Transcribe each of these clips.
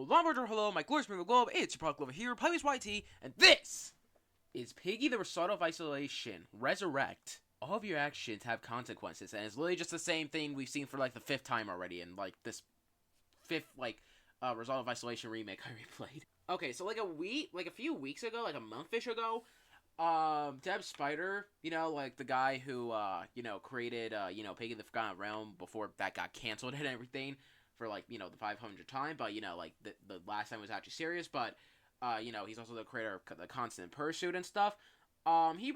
Hello, my glorious moving globe, it's your product over here, PuggyPugsonYT, and this is Piggy the Result of Isolation, Resurrect. All of your actions have consequences, and it's literally just the same thing we've seen for, like, the 5th time already, in, like, this 5th, like, Result of Isolation remake I replayed. Okay, so, like, a few weeks ago, like, a month-ish ago, Deb Spider, like, the guy who, created, Piggy the Forgotten Realm before that got canceled and everything, for, like, the 500th time, but, like, the last time was actually serious, but, he's also the creator of the Constant Pursuit and stuff. He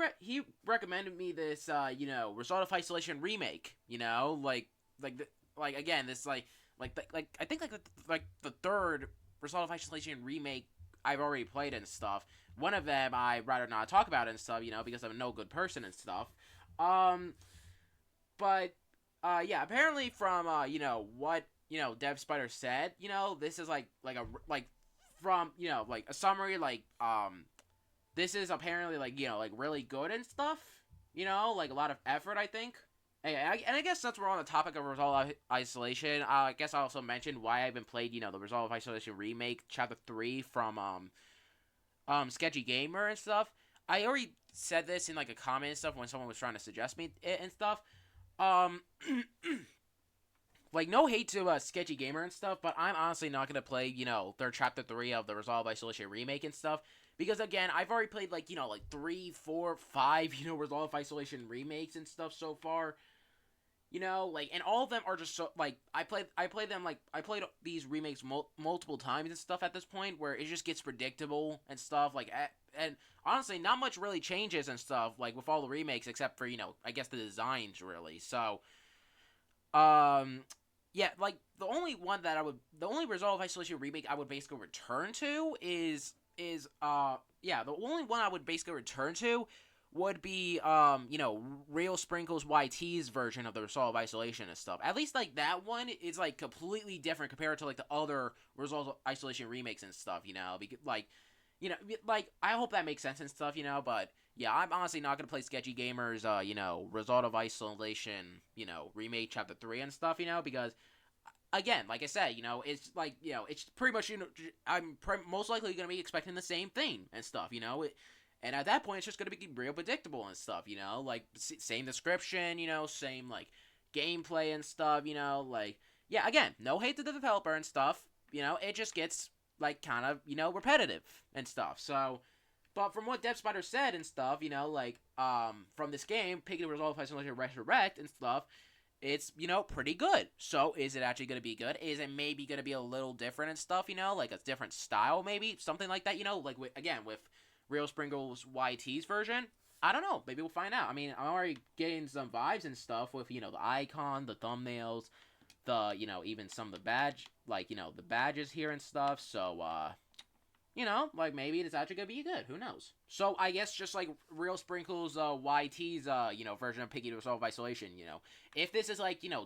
recommended me this, Result of Isolation remake, again, this, I think, the third Result of Isolation remake I've already played and stuff. One of them I'd rather not talk about and stuff, because I'm no good person and stuff. Yeah, apparently from, what Dev Spider said, this is from, a summary, this is apparently, really good and stuff, a lot of effort, I think. And I guess since we're on the topic of Result of Isolation, I guess I also mentioned why I haven't played, the Result of Isolation remake, Chapter 3 from, Sketchy Gamer and stuff. I already said this in, a comment and stuff when someone was trying to suggest me it and stuff. No hate to Sketchy Gamer and stuff, but I'm honestly not gonna play, their Chapter 3 of the Resolve Isolation remake and stuff. Because, again, I've already played, 3, 4, 5, Resolve Isolation remakes and stuff so far. And all of them are just so, I played these remakes multiple times and stuff at this point, where it just gets predictable and stuff, and honestly, not much really changes and stuff, with all the remakes, except for, I guess the designs, really, so, yeah, the only Resolve Isolation remake I would basically return to would be, Real Sprinkles YT's version of the Resolve Isolation and stuff. At least, that one is, completely different compared to, the other Resolve Isolation remakes and stuff, because, I hope that makes sense and stuff, but, yeah, I'm honestly not gonna play Sketchy Gamer's, Result of Isolation, remake Chapter 3 and stuff, because, again, like I said, it's, it's pretty much, I'm most likely gonna be expecting the same thing and stuff, and at that point, it's just gonna be real predictable and stuff, same description, same, gameplay and stuff, yeah, again, no hate to the developer and stuff, it just gets, kind of, repetitive and stuff, so, but from what Dev Spider said and stuff, from this game, Piggy the Result of Isolation Resurrect and stuff, it's, pretty good. So, is it actually going to be good? Is it maybe going to be a little different and stuff, a different style, maybe? Something like that, with Real Sprinkles YT's version? I don't know. Maybe we'll find out. I mean, I'm already getting some vibes and stuff with, the icon, the thumbnails, the, even some of the the badges here and stuff. So, maybe it's actually gonna be good. Who knows? So, I guess just, Real Sprinkles, YT's, version of Piggy the Result of Isolation, if this is,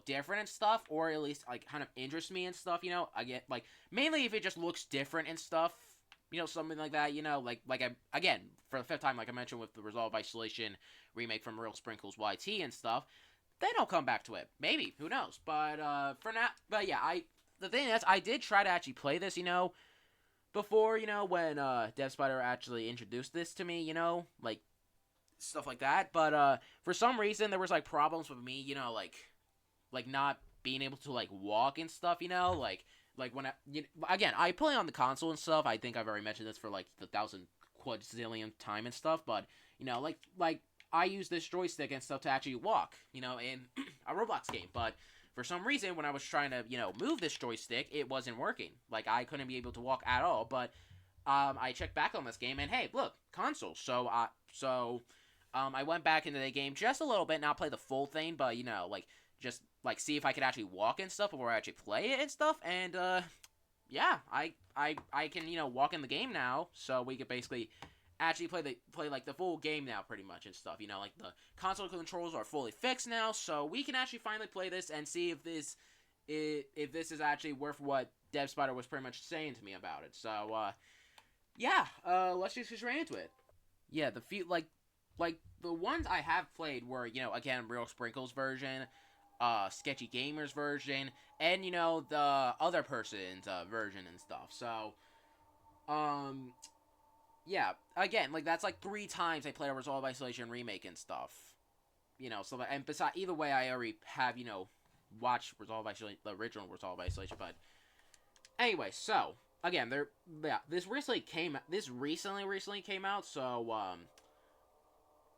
different and stuff, or at least, kind of interests me and stuff, I get, mainly if it just looks different and stuff, something like that, again, for the 5th time, like I mentioned with the Resolve Isolation remake from Real Sprinkles YT and stuff, then I'll come back to it. Maybe. Who knows? But, for now, but yeah, the thing is, I did try to actually play this, before, when, Dev Spider actually introduced this to me, stuff like that, but, for some reason, there was, problems with me, not being able to, walk and stuff, when again, I play on the console and stuff, I think I've already mentioned this for, the 1,000 quadzillionth time and stuff, but, I use this joystick and stuff to actually walk, in a Roblox game, but for some reason, when I was trying to, move this joystick, it wasn't working. I couldn't be able to walk at all, but, I checked back on this game, and hey, look, console, so, I went back into the game just a little bit, not play the full thing, but, just, see if I could actually walk and stuff before I actually play it and stuff, and, yeah, I can, walk in the game now, so we could basically actually play the full game now, pretty much, and stuff, the console controls are fully fixed now, so we can actually finally play this and see if this is actually worth what Dev Spider was pretty much saying to me about it, so, yeah, let's just get right into it. Yeah, the the ones I have played were, again, Real Sprinkles version, Sketchy Gamer's version, and, you know, the other person's version and stuff. So, yeah, again, like, that's like 3 times I played a Resolve Isolation remake and stuff. You know, so, and besides, either way, I already have, you know, watched Resolve Isolation, the original Resolve Isolation, but anyway, so, again, this recently came out, so,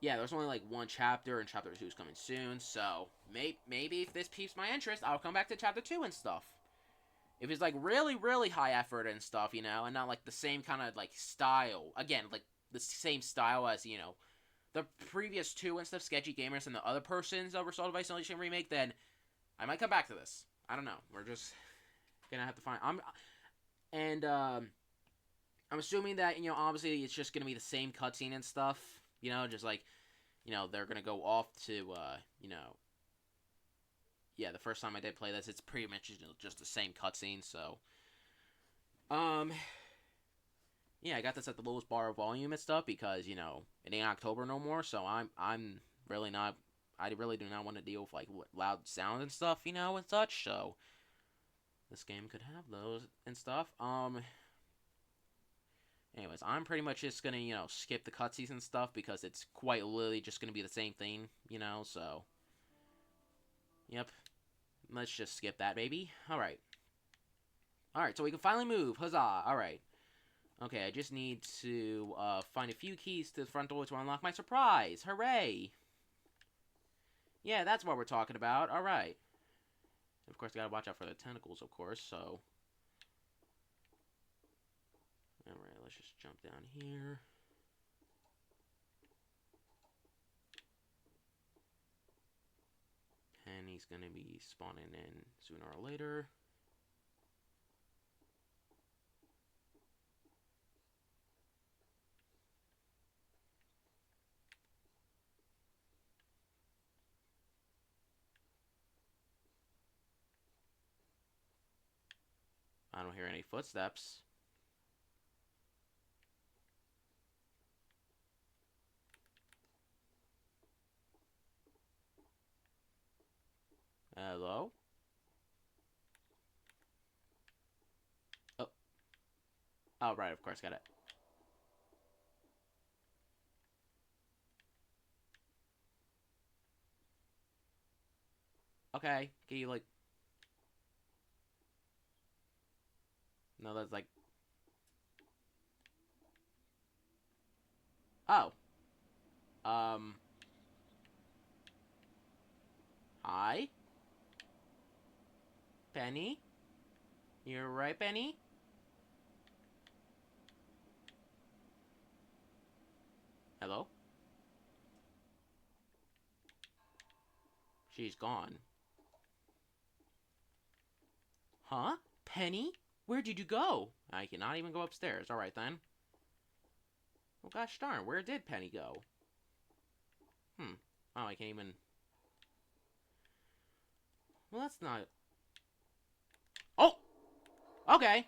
yeah, there's only, like, 1 chapter, and chapter 2 is coming soon, so, maybe if this piques my interest, I'll come back to chapter 2 and stuff. If it's, like, really, really high effort and stuff, you know, and not, like, the same kind of, like, style, again, like, the same style as, you know, the previous 2 and stuff, Sketchy Gamers and the other person's Resolve Isolation remake, then I might come back to this. I don't know. We're just gonna have to find... I'm assuming that, you know, obviously it's just gonna be the same cutscene and stuff, you know, just, like, you know, they're gonna go off to, you know... Yeah, the first time I did play this, it's pretty much just the same cutscene, so... Yeah, I got this at the lowest bar of volume and stuff because, you know, it ain't October no more, so I'm really not... I really do not want to deal with, like, loud sound and stuff, you know, and such, so... This game could have those and stuff. Anyways, I'm pretty much just gonna, you know, skip the cutscenes and stuff because it's quite literally just gonna be the same thing, you know, so... Yep. Let's just skip that, baby. Alright. Alright, so we can finally move. Huzzah. Alright. Okay, I just need to find a few keys to the front door to unlock my surprise. Hooray! Yeah, that's what we're talking about. Alright. Of course, I gotta watch out for the tentacles, of course, so... Alright, let's just jump down here. And he's gonna be spawning in sooner or later. I don't hear any footsteps. Hello? Oh. Oh, right, of course, got it. Okay, can you, like... No, that's, like... Oh. Hi? Penny? You're right, Penny? Hello? She's gone. Huh? Penny? Where did you go? I cannot even go upstairs. Alright, then. Oh, gosh darn. Where did Penny go? Oh, I can't even... Well, that's not... Oh! Okay.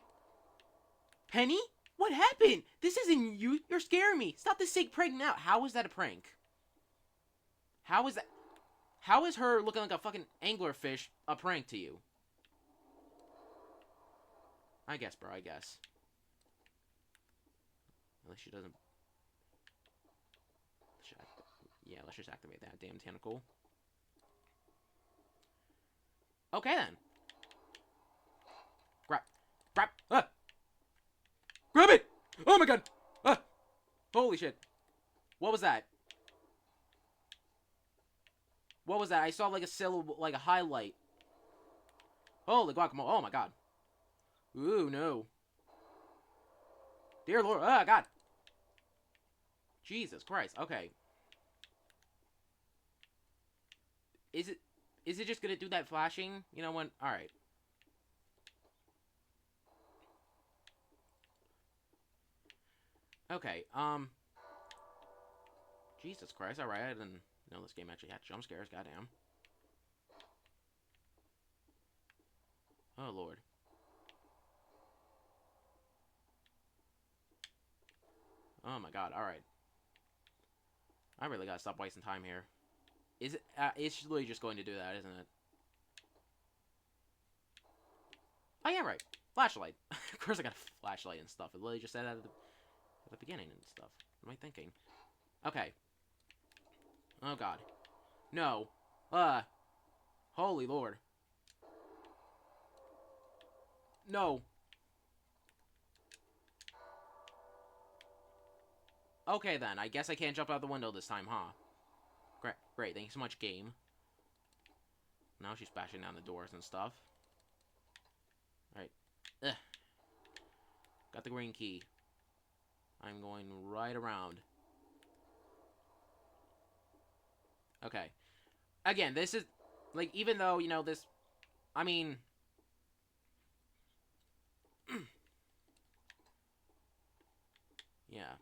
Penny? What happened? This isn't you. You're scaring me. Stop this sick prank now. How is that a prank? How is that... How is her looking like a fucking anglerfish a prank to you? I guess, bro. I guess. At least she doesn't... Yeah, let's just activate that damn tentacle. Okay, then. Grab. Grab. Ah! Grab it! Oh my god! Ah! Holy shit. What was that? What was that? I saw like a silhouette, like a highlight. Holy guacamole. Oh my god. Ooh, no. Dear Lord. Ah, god. Jesus Christ. Okay. Is it just gonna do that flashing? You know when... Alright. Okay, Jesus Christ, alright, I didn't know this game actually had jump scares, goddamn. Oh, Lord. Oh my god, alright. I really gotta stop wasting time here. Is it, it's literally just going to do that, isn't it? Oh, yeah, right. Flashlight. Of course I got a flashlight and stuff. It literally just said that at the beginning and stuff. What am I thinking? Okay. Oh, God. No. Holy Lord. No. Okay, then. I guess I can't jump out the window this time, huh? Great. Great. Thank you so much, game. Now she's bashing down the doors and stuff. Alright. Ugh. Got the green key. I'm going right around. Okay. Again, this is... Like, even though, you know, this... I mean... yeah.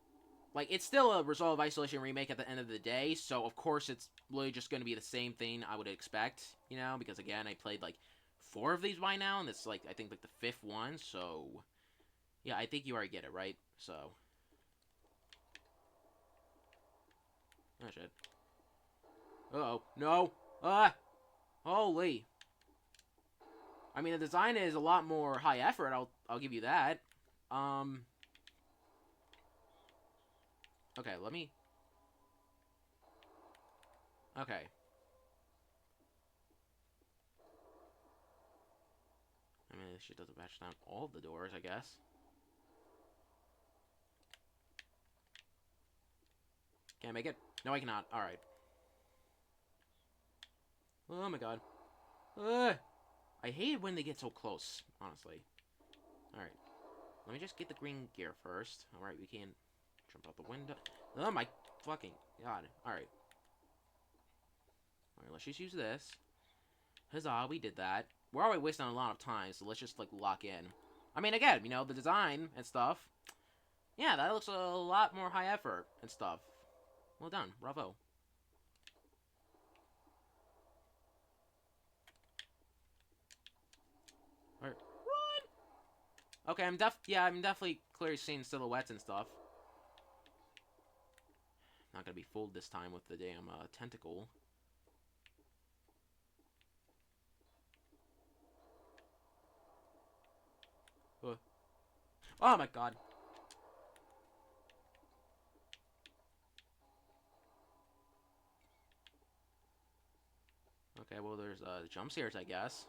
Like, it's still a Resolve Isolation remake at the end of the day, so of course it's really just going to be the same thing I would expect, you know, because again, I played, like, 4 of these by now, and it's, like, I think, like, the 5th one, so... yeah, I think you already get it, right? So... oh, shit. Uh-oh. No! Ah! Holy! I mean, the design is a lot more high effort, I'll give you that. Okay, let me... okay. I mean, this shit doesn't bash down all of the doors, I guess. Can I make it? No, I cannot. Alright. Oh my god. I hate when they get so close, honestly. Alright. Let me just get the green gear first. Alright, we can jump out the window. Oh my fucking god. Alright. Alright, let's just use this. Huzzah, we did that. We're already wasting a lot of time, so let's just, like, lock in. I mean, again, you know, the design and stuff. Yeah, that looks a lot more high effort and stuff. Well done. Bravo. Alright. Run! Okay, I'm definitely clearly seeing silhouettes and stuff. Not gonna be fooled this time with the damn, tentacle. Oh my god. Okay, well, there's, jump scares, I guess.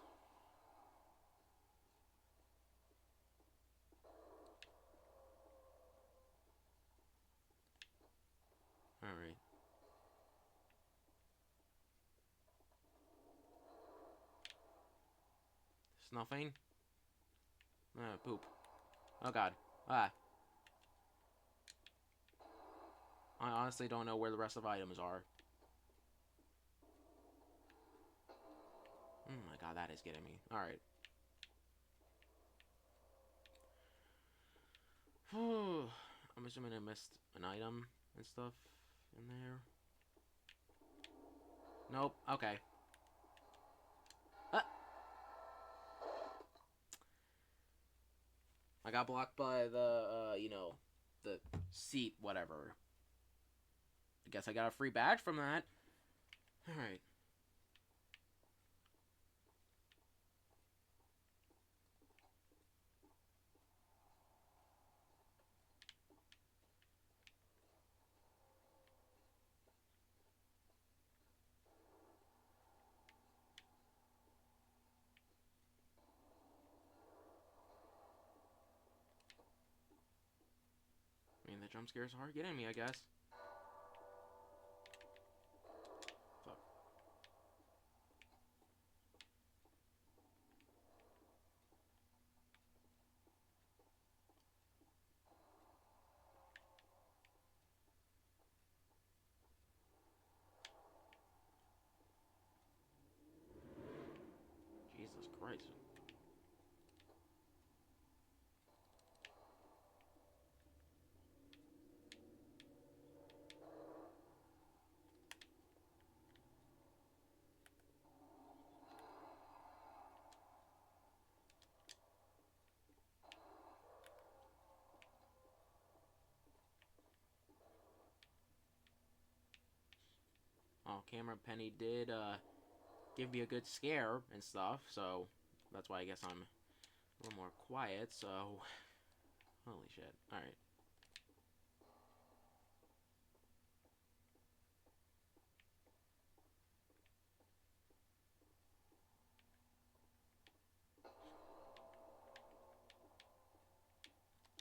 Alright. Snuffing? Poop. Oh god. Ah. I honestly don't know where the rest of the items are. Oh my god, that is getting me. Alright. I'm assuming I missed an item and stuff in there. Nope. Okay. I got blocked by the, you know, the seat, whatever. I guess I got a free badge from that. Alright. I mean, the jump scares are getting me, I guess. Fuck. Jesus Christ. Oh, Camera Penny did, give me a good scare and stuff, so that's why I guess I'm a little more quiet, so... Holy shit. Alright.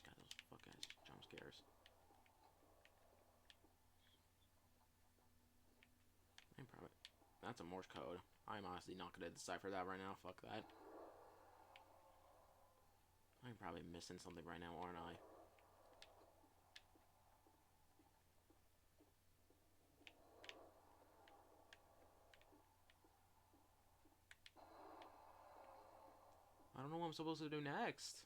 God, those fuck-ass jump scares. That's a Morse code. I'm honestly not gonna decipher that right now. Fuck that. I'm probably missing something right now, aren't I? I don't know what I'm supposed to do next.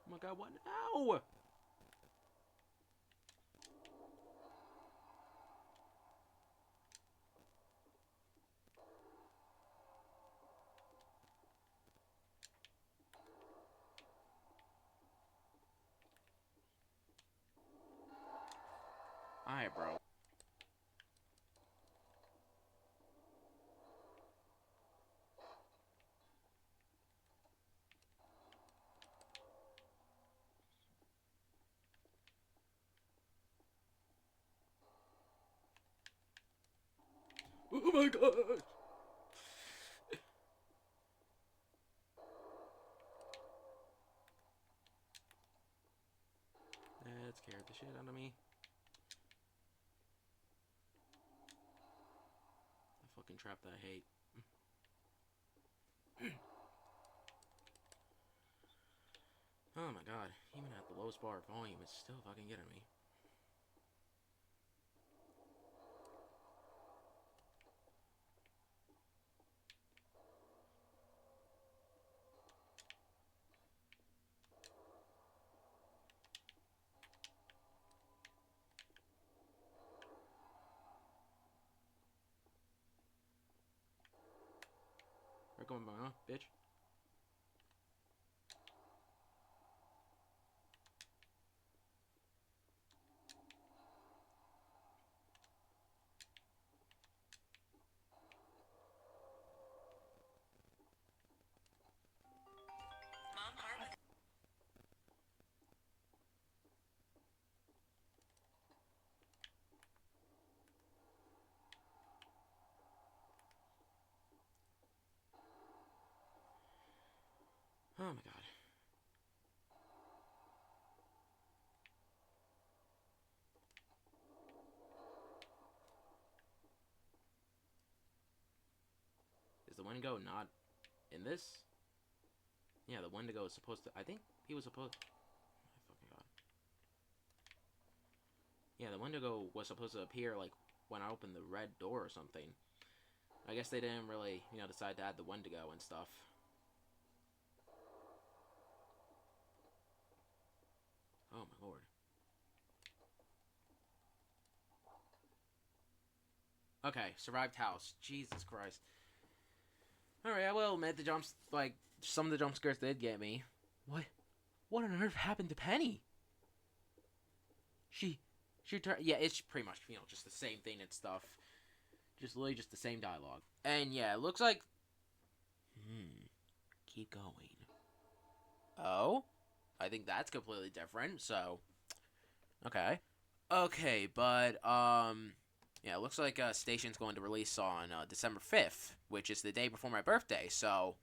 Oh my god, what now? Alright, bro. Oh my god! That scared the shit out of me. The fucking trap that I hate. Oh my god, even at the lowest bar of volume, it's still fucking getting me. We're going by, huh, bitch? Oh my god. Is the Wendigo not in this? Yeah, the Wendigo is supposed to... I think he was supposed... Oh my fucking god. Yeah, the Wendigo was supposed to appear, like, when I opened the red door or something. I guess they didn't really, you know, decide to add the Wendigo and stuff. Oh my lord. Okay, survived house. Jesus Christ. Alright, I will admit the jumps, like, some of the jump scares did get me. What? What on earth happened to Penny? She turned... Yeah, it's pretty much, you know, just the same thing and stuff. Just literally just the same dialogue. And yeah, it looks like... Keep going. Oh? I think that's completely different, so... Okay. Okay, but, yeah, it looks like Station's going to release on December 5th, which is the day before my birthday, so...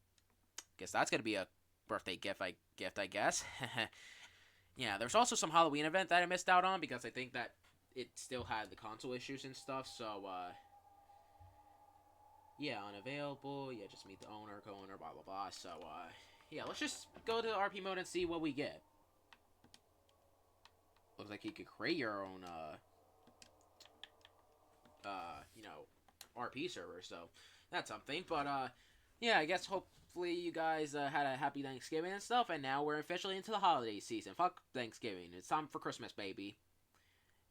Guess that's gonna be a birthday gift, I guess. Yeah, there's also some Halloween event that I missed out on, because I think that it still had the console issues and stuff, so, yeah, unavailable, yeah, just meet the owner, co-owner, blah, blah, blah, so, yeah, let's just go to RP mode and see what we get. Looks like you could create your own, you know, RP server, so that's something. But, yeah, I guess hopefully you guys had a happy Thanksgiving and stuff, and now we're officially into the holiday season. Fuck Thanksgiving. It's time for Christmas, baby.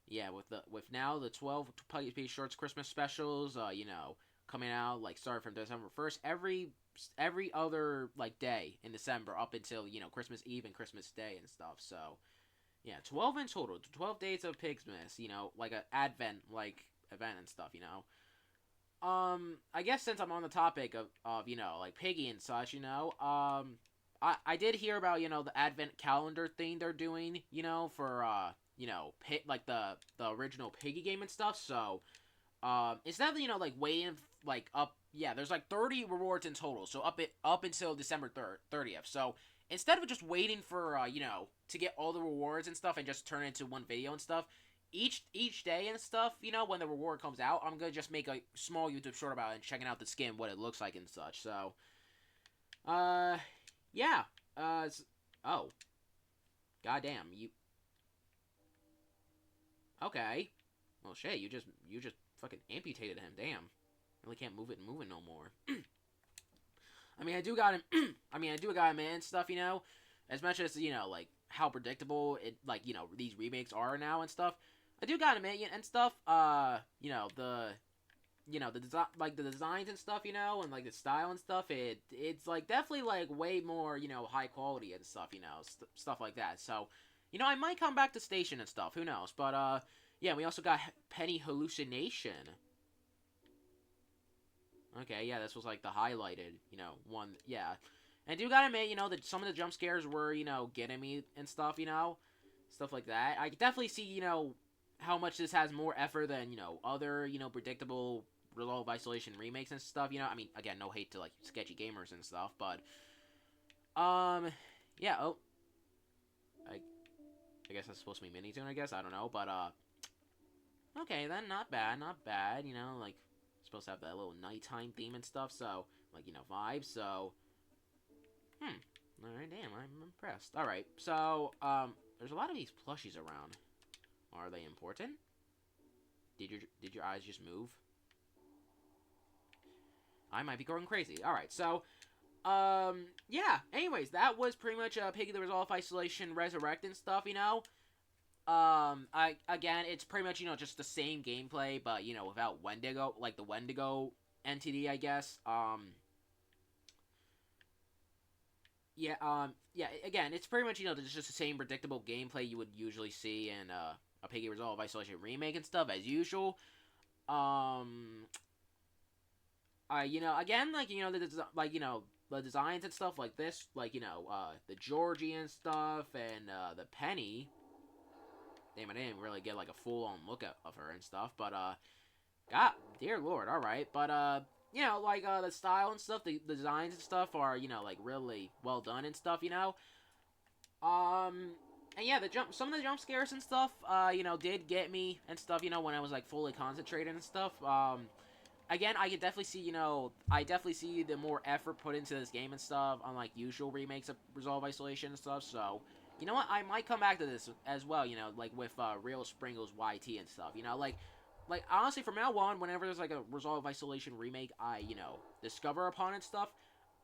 Yeah, with now the 12 PuggyPugsonYT Shorts Christmas specials, you know, coming out, like, started from December 1st, every other, like, day in December up until, Christmas Eve and Christmas Day and stuff, so, yeah, 12 in total, 12 days of Pigmas, like an Advent, like, event and stuff, I guess since I'm on the topic of like, Piggy and such, I did hear about, the Advent calendar thing they're doing, for, like, the original Piggy game and stuff, so, instead of, like, waiting, like, up, yeah, there's, like, 30 rewards in total, so up until December 30th, so, instead of just waiting for, to get all the rewards and stuff and just turn it into one video and stuff, each day and stuff, when the reward comes out, I'm gonna just make a small YouTube short about it and checking out the skin, what it looks like and such, so, yeah, oh, goddamn, okay, well, shit, you just fucking amputated him, damn, really can't move it no more. I mean, I do got him, and stuff, as much as, like, how predictable it, like, these remakes are now and stuff, I do gotta admit, and stuff, the like, the designs and stuff, and, like, the style and stuff, it's, like, definitely, like, way more, high quality and stuff, stuff like that, so, I might come back to Station and stuff, who knows, but, yeah, we also got Penny Hallucination. Okay, yeah, this was, like, the highlighted, one, yeah, and I do gotta admit, that some of the jump scares were, getting me and stuff, stuff like that. I definitely see, how much this has more effort than, other, predictable Resolve Isolation remakes and stuff, I mean, again, no hate to, like, sketchy gamers and stuff, but, yeah, oh, I guess that's supposed to be Mini-Tune, I guess, I don't know, but, okay, then, not bad, like, supposed to have that little nighttime theme and stuff, so, like, vibes, so, alright, damn, I'm impressed. Alright, so, there's a lot of these plushies around. Are they important? Did your eyes just move? I might be going crazy. Alright, so, yeah, anyways, that was pretty much, Piggy the Resolve Isolation Resurrect and stuff, again, it's pretty much, just the same gameplay, but, without Wendigo, like, the Wendigo entity, I guess, yeah, again, it's pretty much, it's just the same predictable gameplay you would usually see in, a Piggy Resolve Isolation remake and stuff, as usual, again, like, the designs and stuff like this, like, the Georgie and stuff, and, the Penny, damn, I didn't really get, like, a full-on look of her and stuff, but, God, dear lord, alright, but, like, the style and stuff, the designs and stuff are, like, really well done and stuff, and yeah, some of the jump scares and stuff, did get me and stuff, when I was, like, fully concentrated and stuff, again, I could definitely see, I definitely see the more effort put into this game and stuff, unlike usual remakes of Resolve Isolation and stuff, so, you know what, I might come back to this as well, like, with, Real Sprinkles YT and stuff, like, honestly, from now on, whenever there's, like, a Resolve Isolation remake, I, discover upon and stuff,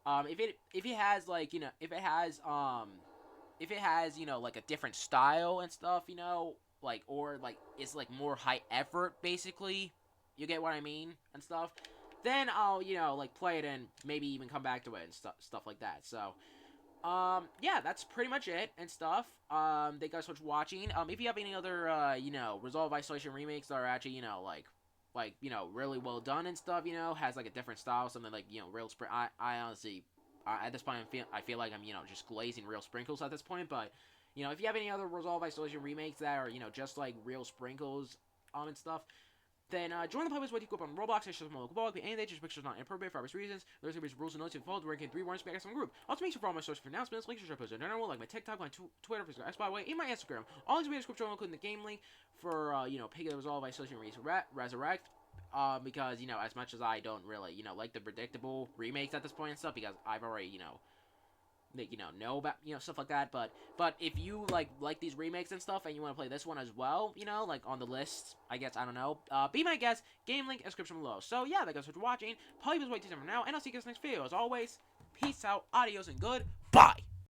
if it has, like, if it has, like, a different style and stuff, like, or, like, it's, like, more high effort, basically, you get what I mean, and stuff, then I'll, like, play it and maybe even come back to it and stuff like that, so, yeah, that's pretty much it and stuff. Thank you guys so much for watching. If you have any other, Resolve Isolation remakes that are actually, really well done and stuff, has, like, a different style, something like, Real Spring, I honestly, at this point, I feel like I'm, just glazing Real Sprinkles at this point, but, if you have any other Resolve Isolation remakes that are, just like Real Sprinkles, and stuff, then, join the PuggyPugsonYT group on Roblox, it's just my local blog, and they just pictures not inappropriate for obvious reasons. There's gonna be rules and notes to follow to rank in 3 warrants back on group. Also, make sure for all my sources for announcements, links to show posts on general, like my TikTok, my Twitter, Facebook, X, by the way, and my Instagram. All these will be in the description, including the game link for, Piggy the Resolve Isolation Resurrect. Because, as much as I don't really, like the predictable remakes at this point and stuff, because I've already, know about, stuff like that, but if you, like these remakes and stuff, and you want to play this one as well, like, on the list, I guess, I don't know, be my guest, game link, description below. So, yeah, thank you guys for watching, PuggyPugsonYT for now, and I'll see you guys next video. As always, peace out, adios, and goodbye!